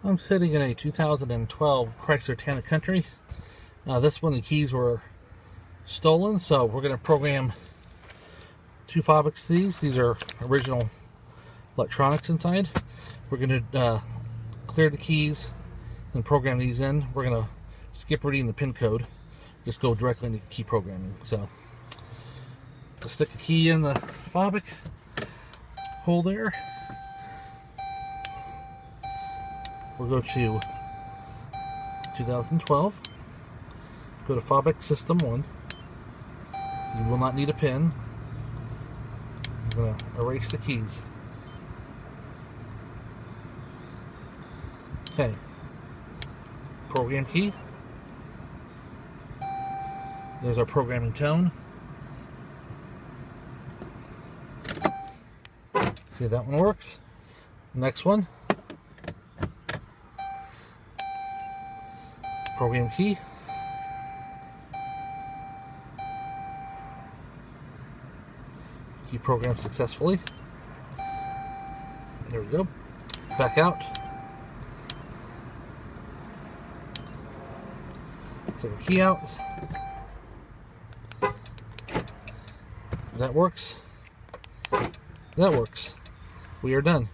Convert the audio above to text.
I'm sitting in a 2012 Chrysler Town & Country. This one, the keys were stolen, so we're going to program two Fobiks. These are original electronics inside. We're going to clear the keys and program these in. We're going to skip reading the pin code, just go directly into key programming. So I'll stick a key in the Fobik hole there. We'll go to 2012, go to Fobik System 1. You will not need a pin. I'm going to erase the keys. Okay, program key. There's our programming tone. See, that one works. Next one. Program key. Key programmed successfully. There we go. Back out. Take a key out. That works. That works. We are done.